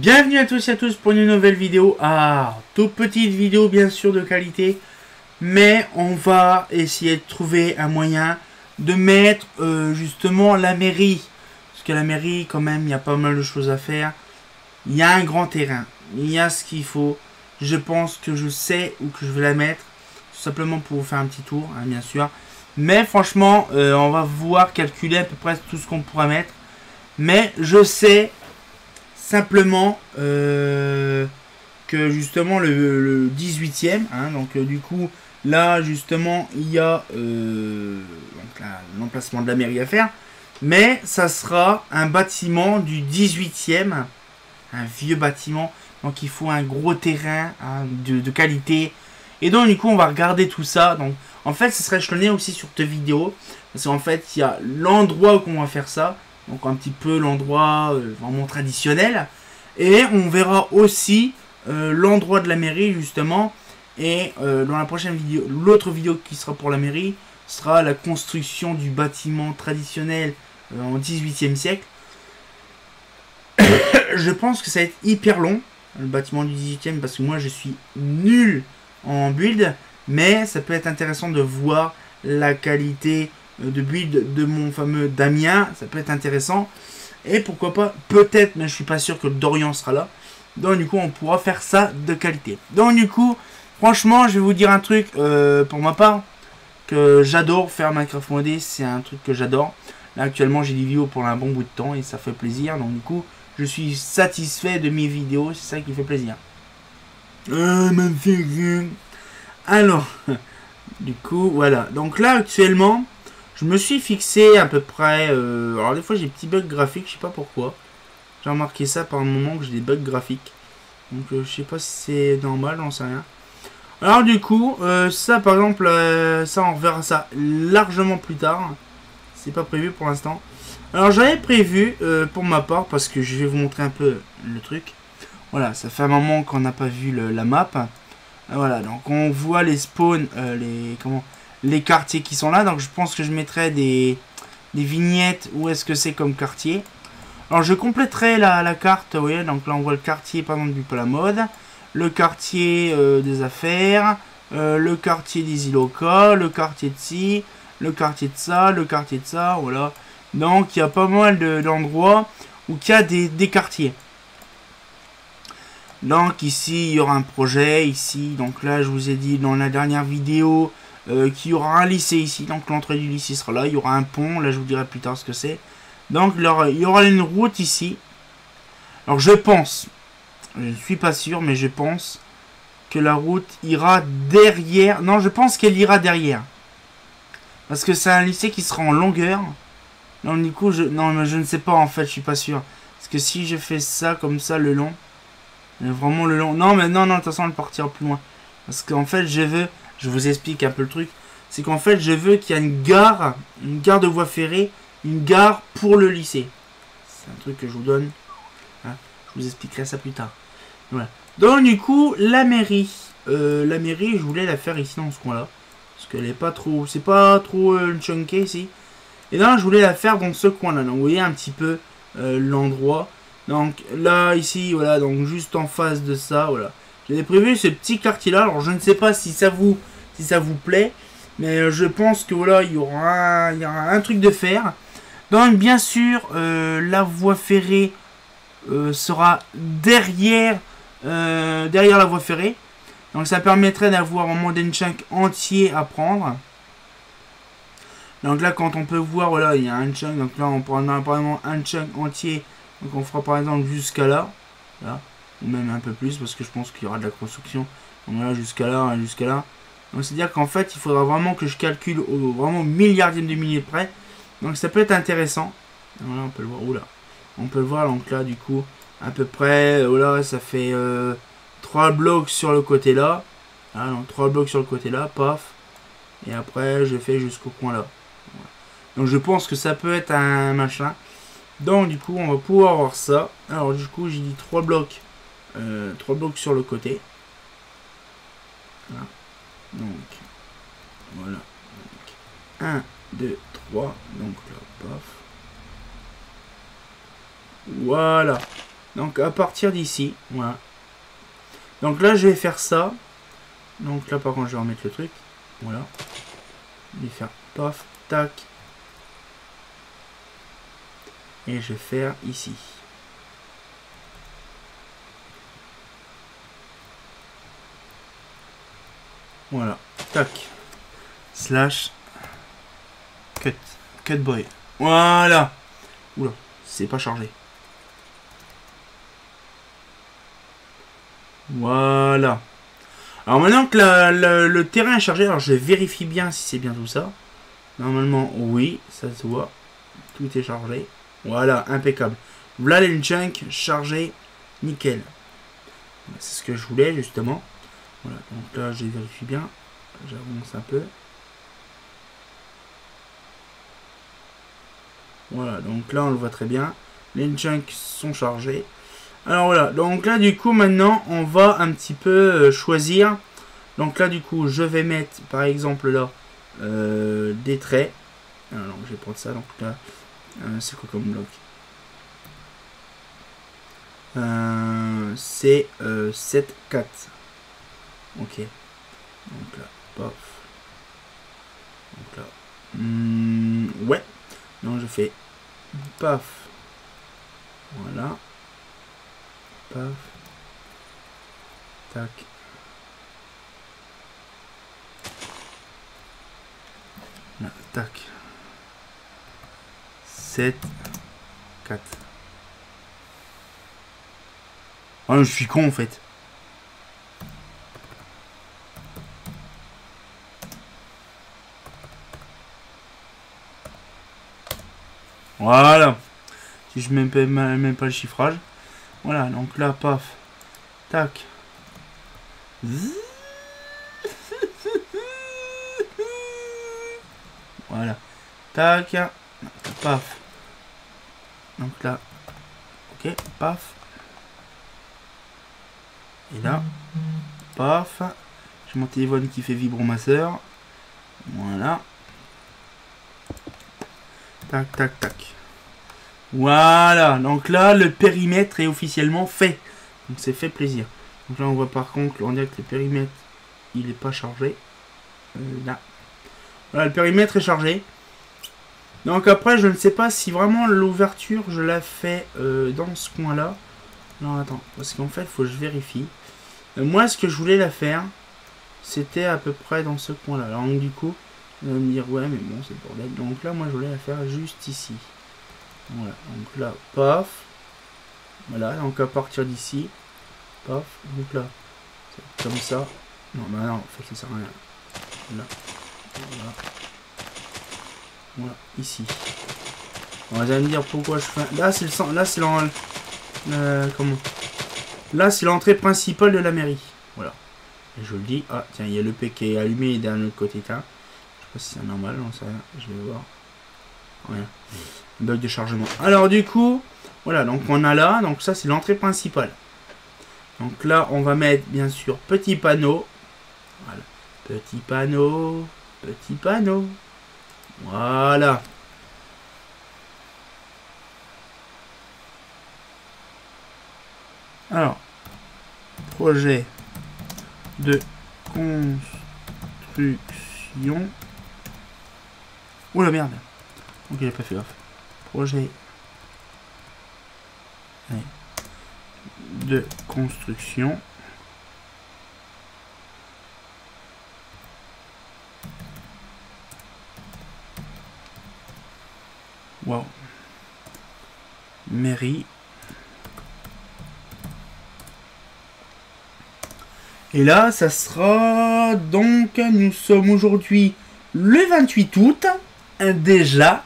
Bienvenue à tous et à tous pour une nouvelle vidéo. Toute petite vidéo bien sûr de qualité. Mais on va essayer de trouver un moyen de mettre justement la mairie. Parce que la mairie quand même, il y a pas mal de choses à faire. Il y a un grand terrain. Il y a ce qu'il faut. Je pense que je sais où que je vais la mettre. Tout simplement pour vous faire un petit tour, hein, bien sûr. Mais franchement, on va voir calculer à peu près tout ce qu'on pourra mettre. Mais je sais simplement que justement le 18e, hein, donc du coup là justement il y a l'emplacement de la mairie à faire, mais ça sera un bâtiment du 18e, un vieux bâtiment, donc il faut un gros terrain, hein, de qualité, et donc du coup on va regarder tout ça. Donc en fait ce serait échelonné aussi sur cette vidéo, parce qu'en fait il y a l'endroit où on va faire ça. Donc un petit peu l'endroit vraiment traditionnel. Et on verra aussi l'endroit de la mairie justement. Et dans la prochaine vidéo, l'autre vidéo qui sera pour la mairie, sera la construction du bâtiment traditionnel en 18e siècle. Je pense que ça va être hyper long, le bâtiment du 18e, parce que moi je suis nul en build. Mais ça peut être intéressant de voir la qualité de build de mon fameux Damien, ça peut être intéressant. Et pourquoi pas, peut-être, mais je suis pas sûr que Dorian sera là. Donc du coup on pourra faire ça de qualité. Donc du coup, franchement je vais vous dire un truc pour ma part, que j'adore faire Minecraft modé, c'est un truc que j'adore. Là actuellement j'ai des vidéos pour un bon bout de temps et ça fait plaisir. Donc du coup je suis satisfait de mes vidéos, c'est ça qui fait plaisir. Alors, du coup voilà. Donc là actuellement je me suis fixé à peu près... alors des fois j'ai des petits bugs graphiques, je sais pas pourquoi. J'ai remarqué ça par un moment que j'ai des bugs graphiques. Donc je sais pas si c'est normal, j'en sais rien. Alors du coup, ça par exemple, ça on reverra ça largement plus tard. C'est pas prévu pour l'instant. Alors j'avais prévu pour ma part, parce que je vais vous montrer un peu le truc. Voilà, ça fait un moment qu'on n'a pas vu la map. Voilà, donc on voit les spawns, les quartiers qui sont là. Donc je pense que je mettrai des vignettes où est-ce que c'est comme quartier. Alors je compléterai la carte, vous voyez, donc là on voit le quartier par exemple du Palamode, le quartier des affaires, le quartier des Iloka, le quartier de ci, le quartier de ça, le quartier de ça, voilà. Donc il y a pas mal d'endroits où il y a des quartiers. Donc ici il y aura un projet, ici, donc là je vous ai dit dans la dernière vidéo qu'il y aura un lycée ici, donc l'entrée du lycée sera là, il y aura un pont, là je vous dirai plus tard ce que c'est. Donc il y aura une route ici. Alors je pense, je ne suis pas sûr, mais je pense que la route ira derrière. Non, je pense qu'elle ira derrière. Parce que c'est un lycée qui sera en longueur. Donc du coup, non, mais je ne sais pas en fait, je suis pas sûr. Parce que si je fais ça comme ça le long, vraiment le long. Non, mais non, de toute façon, elle partira plus loin. Parce qu'en fait, je vous explique un peu le truc. C'est qu'en fait, je veux qu'il y ait une gare de voie ferrée, une gare pour le lycée. C'est un truc que je vous donne. Hein, je vous expliquerai ça plus tard. Voilà. Donc du coup, la mairie, je voulais la faire ici dans ce coin-là. Parce qu'elle est pas trop, c'est pas trop chunky ici. Et là, je voulais la faire dans ce coin-là. Donc vous voyez un petit peu l'endroit. Donc là, ici, voilà, donc juste en face de ça, voilà. J'avais prévu ce petit quartier-là. Alors je ne sais pas si ça vous plaît. Mais je pense que voilà, il y aura un truc de fer. Donc bien sûr, la voie ferrée sera derrière la voie ferrée. Donc ça permettrait d'avoir un monde d'enchant entier à prendre. Donc là, quand on peut voir, voilà, il y a un chunk. Donc là, on prendra par exemple un chunk entier. Donc on fera par exemple jusqu'à là. Là. Ou même un peu plus, parce que je pense qu'il y aura de la construction. Donc voilà, jusqu'à là, jusqu'à là. Donc c'est-à-dire qu'en fait, il faudra vraiment que je calcule vraiment au milliardième de millier près. Donc ça peut être intéressant. Voilà, on peut le voir. Oula. On peut le voir, donc là, du coup, à peu près, voilà, ça fait 3 blocs sur le côté là. Ah, donc 3 blocs sur le côté là, paf. Et après, je fais jusqu'au coin là. Voilà. Donc je pense que ça peut être un machin. Donc du coup, on va pouvoir avoir ça. Alors du coup, j'ai dit 3 blocs. 3 blocs sur le côté. Voilà. Donc, voilà. 1, 2, 3. Donc là, paf. Voilà. Donc à partir d'ici, voilà. Donc là je vais faire ça. Donc là par contre je vais remettre le truc. Voilà. Je vais faire paf, tac. Et je vais faire ici. Voilà. Tac. Slash. Cut. Cut boy. Voilà. Oula. C'est pas chargé. Voilà. Alors maintenant que le terrain est chargé, alors je vérifie bien si c'est bien tout ça. Normalement, oui, ça se voit. Tout est chargé. Voilà, impeccable. Voilà les junk chargés, nickel. C'est ce que je voulais justement. Voilà, donc là je vérifie bien. J'avance un peu. Voilà, donc là on le voit très bien. Les junk sont chargés. Alors voilà, donc là du coup maintenant on va un petit peu choisir. Donc là du coup je vais mettre par exemple là des traits. Alors je vais prendre ça, donc là c'est quoi comme bloc? C'est 7, 4. Ok. Donc là, paf. Donc là. Ouais. Donc je fais paf. Voilà. Paf. Tac. Là, tac. 7, 4. Oh, je suis con en fait. Voilà. Si je mets même pas le chiffrage. Voilà, donc là, paf. Tac. Voilà. Tac. Paf. Donc là. Ok, paf. Et là. Paf. J'ai mon téléphone qui fait vibromasseur. Voilà. Tac, tac, tac. Voilà. Donc là, le périmètre est officiellement fait. Donc c'est fait plaisir. Donc là, on voit par contre, on dirait que le périmètre, il n'est pas chargé. Là. Voilà, le périmètre est chargé. Donc après, je ne sais pas si vraiment l'ouverture, je la fais dans ce coin-là. Non, attends. Parce qu'en fait, il faut que je vérifie. Moi, ce que je voulais la faire, c'était à peu près dans ce coin-là. Alors donc, du coup, on va me dire, ouais, mais bon, c'est le bordel. Donc là, moi, je voulais la faire juste ici. Voilà. Donc là, paf. Voilà. Donc à partir d'ici, paf. Donc là, comme ça. Non, bah non, en fait, ça sert à rien. Là. Voilà. Voilà, ici. On va me dire pourquoi je fais... Là, c'est le... Là, c'est comment? Là, c'est l'entrée principale de la mairie. Voilà. Et je le dis. Ah, tiens, il y a le P qui est allumé d'un autre côté. Là. Je sais pas si c'est normal, on sait rien. Je vais voir. Voilà. Bug de chargement. Alors, du coup, voilà. Donc, on a là. Donc, ça, c'est l'entrée principale. Donc, là, on va mettre, bien sûr, petit panneau. Voilà. Petit panneau. Petit panneau. Voilà. Alors, projet de construction. Ouh la merde. Ok, j'ai pas fait gaffe. Projet de construction. Wow. Mairie. Et là, ça sera donc, nous sommes aujourd'hui le 28 août, déjà.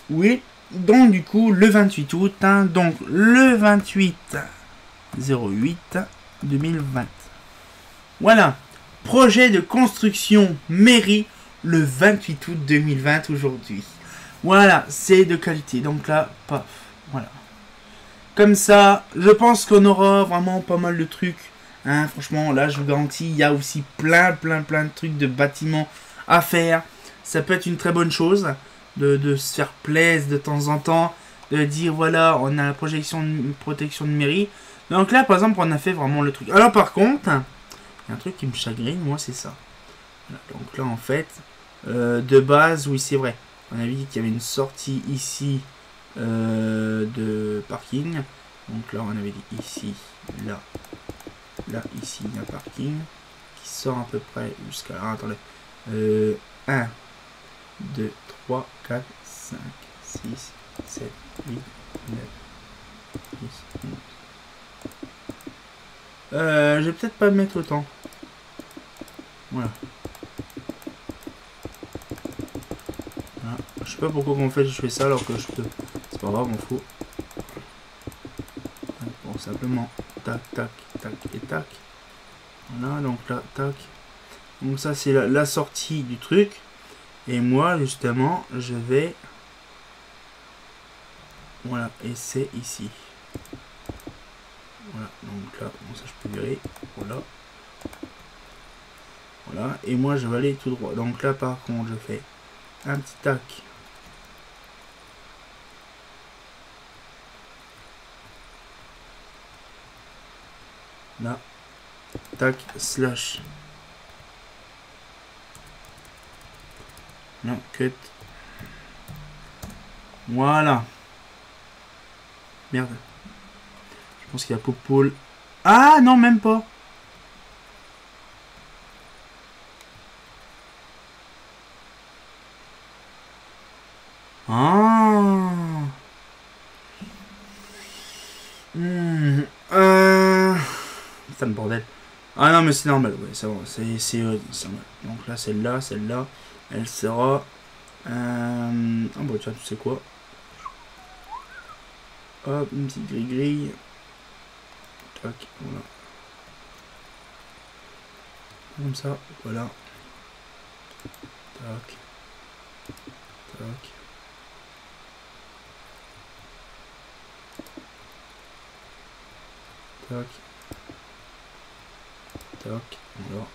Oui, donc du coup, le 28 août, donc le 28/08/2020. Voilà, projet de construction mairie, le 28 août 2020 aujourd'hui. Voilà, c'est de qualité, donc là, paf, voilà. Comme ça, je pense qu'on aura vraiment pas mal de trucs. Hein, franchement, là, je vous garantis, il y a aussi plein de trucs de bâtiments à faire. Ça peut être une très bonne chose de se faire plaisir de temps en temps. de dire voilà, on a la protection de mairie. Donc là, par exemple, on a fait vraiment le truc. Alors par contre, il y a un truc qui me chagrine, moi, c'est ça. Voilà, donc là, en fait, de base, oui, c'est vrai. On avait dit qu'il y avait une sortie ici de parking. Donc là, on avait dit ici, là, ici, il y a un parking qui sort à peu près jusqu'à... Ah, attendez. 1, 2, 3, 4, 5, 6, 7, 8, 9, 10, 11. Je vais peut-être pas mettre autant. Voilà. Voilà. Je sais pas pourquoi en fait je fais ça alors que je peux. C'est pas grave, on fout. Bon, simplement tac, tac, tac et tac. Voilà, donc là, tac. Donc ça c'est la sortie du truc. Et moi justement, je vais... Voilà, et c'est ici. Voilà, donc là, bon, ça je peux virer. Voilà. Voilà, et moi je vais aller tout droit. Donc là par contre, je fais un petit tac. Là, tac, slash. Non, cut. Voilà. Merde. Je pense qu'il y a Popol. Ah non, même pas. Ah. Putain de bordel. Ah non mais c'est normal, ouais, c'est bon, c'est normal. Donc là, celle-là, elle sera... Ah bon tiens, tu sais quoi. Hop, une petite grille-grille. Tac, voilà. Comme ça, voilà. Tac. Tac. Tac. Tac, voilà.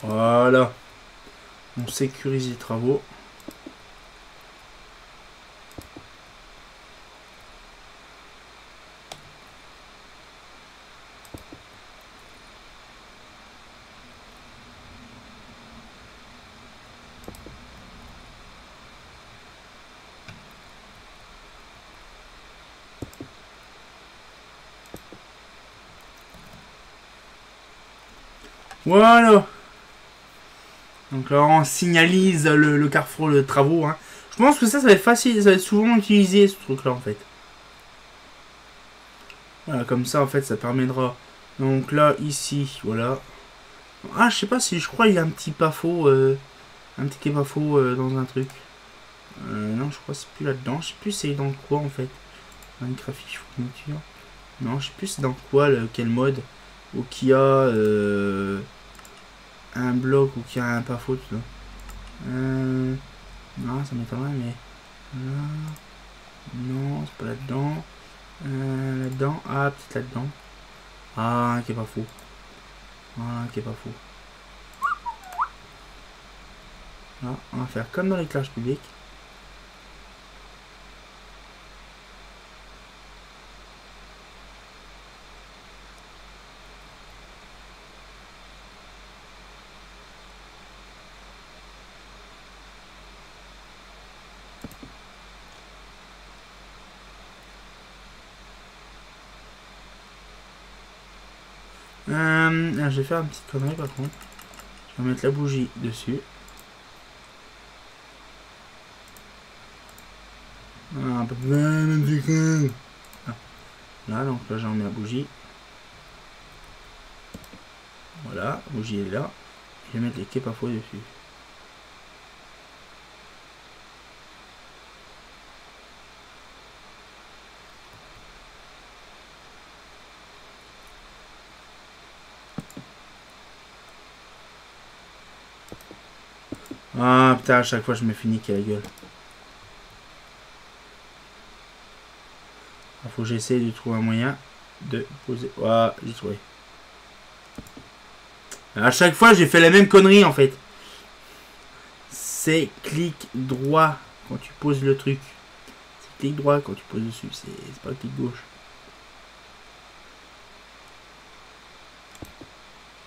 Voilà. On sécurise les travaux. Voilà. Donc là, on signalise le carrefour de travaux. Hein. Je pense que ça va être facile, ça va être souvent utilisé ce truc-là en fait. Voilà, comme ça en fait, ça permettra. Donc là, ici, voilà. Ah, je sais pas si je crois il y a un petit pafo, un petit pafo dans un truc. Non, je crois que c'est plus là-dedans. Je sais plus c'est dans quoi en fait. Un graphique fourniture. Non, je sais plus c'est dans quoi, quel mode. Ou qui a un bloc ou qui a un pafo, tout ça. Non, ça m'étonnerait, mais... Là... Non, c'est pas là-dedans. Là-dedans. Ah, peut-être là-dedans. Ah, qui est pas fou. Ah, qui est pas fou. Là, on va faire comme dans l'éclairage public. Je vais faire une petite connerie par contre. Je vais mettre la bougie dessus. Ah, là, donc là j'en mets la bougie. Voilà, la bougie est là. Je vais mettre les képafos dessus. Ah putain, à chaque fois je me finis niquer la gueule. faut que j'essaie de trouver un moyen de poser. Voilà, j'ai trouvé. À chaque fois, j'ai fait la même connerie en fait. C'est clic droit quand tu poses le truc. C'est clic droit quand tu poses dessus. C'est pas clic gauche.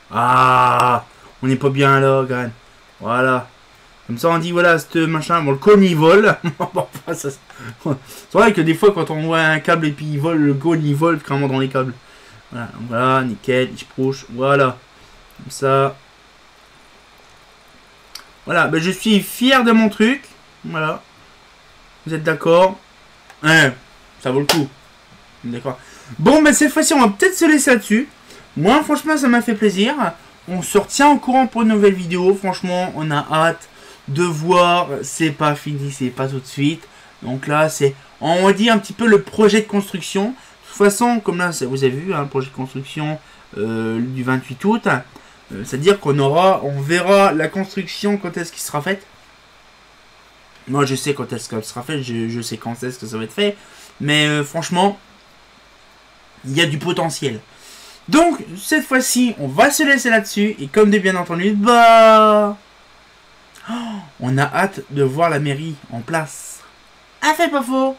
Ah, on n'est pas bien là, Gran. Voilà. Comme ça, on dit, voilà, ce machin, bon, le cône, il vole. C'est vrai que des fois, quand on voit un câble et puis il vole, le cône, il vole carrément dans les câbles. Voilà, donc voilà, nickel, je proche, voilà. Comme ça. Voilà, ben, je suis fier de mon truc. Voilà. Vous êtes d'accord? Hein, ça vaut le coup. D'accord. Bon, ben, cette fois-ci, on va peut-être se laisser là-dessus. Moi, franchement, ça m'a fait plaisir. On se retient au courant pour une nouvelle vidéo. Franchement, on a hâte de voir. C'est pas fini, c'est pas tout de suite. Donc là, c'est, on va dire, un petit peu le projet de construction. De toute façon, comme là, vous avez vu, hein, le projet de construction du 28 août. C'est-à-dire qu'on on verra la construction quand est-ce qu'il sera faite. Moi, je sais quand est-ce qu'elle sera faite. Je sais quand est-ce que ça va être fait. Mais franchement, il y a du potentiel. Donc, cette fois-ci, on va se laisser là-dessus. Et comme de bien entendu, bah... on a hâte de voir la mairie en place. Ah, fait pas faux.